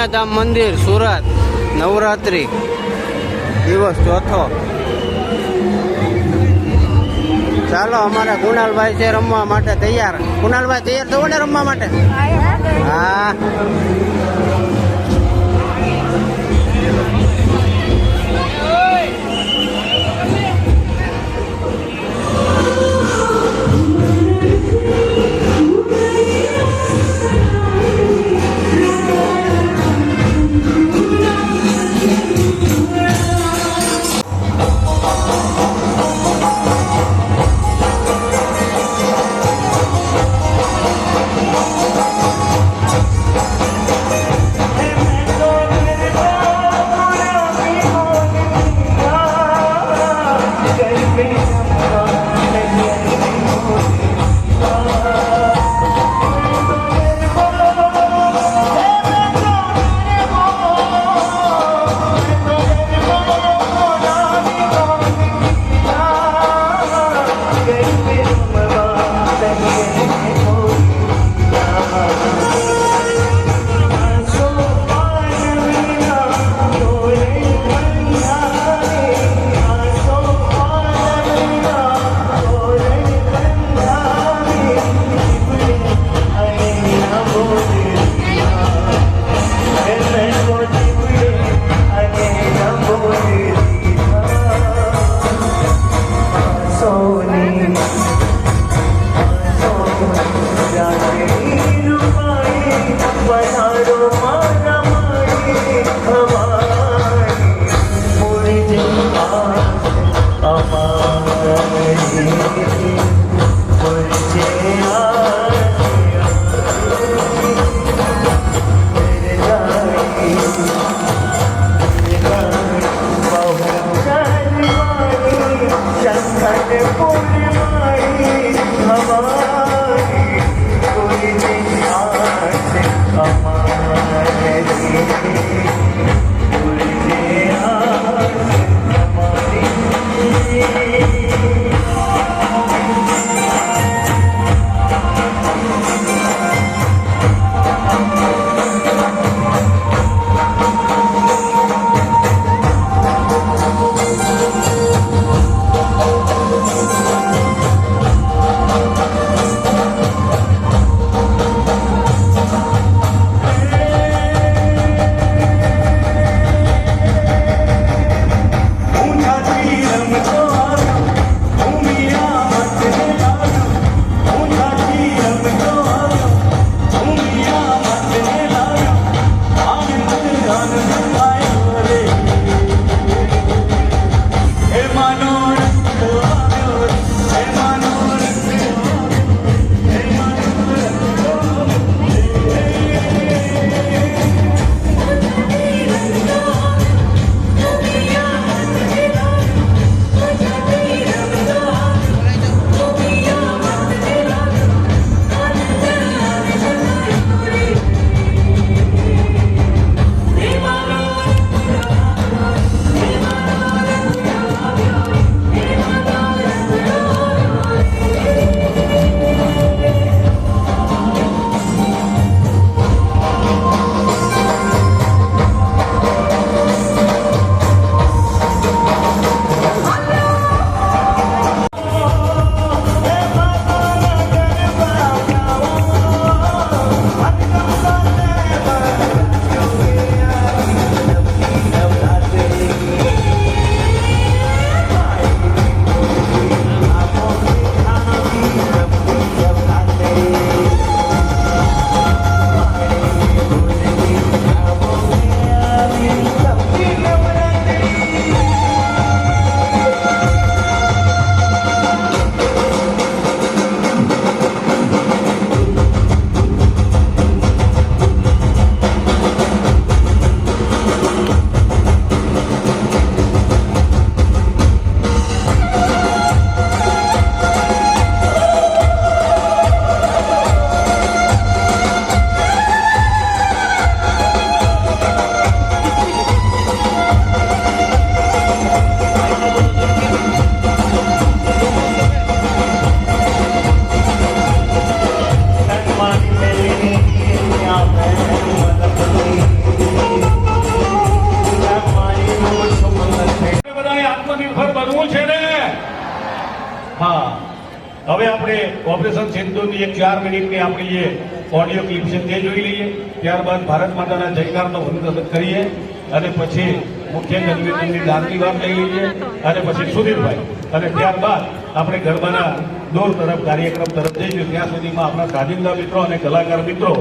દુનિયાધામ મંદિર સુરત નવરાત્રી દિવસ ચોથો। ચાલો અમારા કુણાલભાઈ છે રમવા માટે તૈયાર। કુણાલભાઈ તૈયાર થવો ને રમવા માટે? હા ઓપરેશન સિંધુની એક 4 મિનિટની આપણી જે ઓડિયો ક્લિપ છે તે જોઈ લઈએ. ત્યારબાદ ભારત માતાના જયકારનો વંદન કરીએ અને પછી મુખ્ય ગણપતિની દાનની વાત લઈ લઈએ અને પછી સુધીરભાઈ અને ત્યારબાદ આપણે ગરબાના દોર તરફ કાર્યક્રમ તરફ જઈશું. ત્યાં સુધીમાં આપણા કાજિંદા મિત્રો અને કલાકાર મિત્રો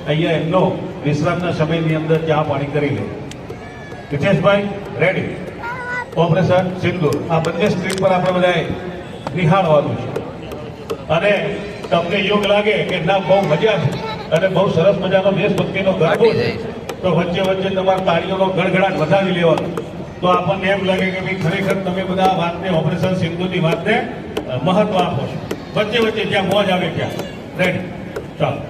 અહીંયા એમનો વિશ્રામના સમયની અંદર ચા પાણી કરી લે. હિતેશભાઈ રેડી. ઓપરેશન સિંદૂર આ બંને સ્ક્રીન પર આપણે બધાએ નિહાળવાનું છે અને તમને યોગ લાગે કે ના બહુ મજા છે અને બહુ સરસ મજાનો દેશભક્તિનો ગરબો છે તો વચ્ચે વચ્ચે તમારા તાળીઓનો ગડગડાટ વધારી લેવાનો. તો આપણને એમ લાગે કે ભાઈ ખરેખર તમે બધા આ વાતને ઓપરેશન સિંધુની વાતને મહત્વ આપો છો. વચ્ચે વચ્ચે જ્યાં મોજ આવે ત્યાં રેડી ચાલો.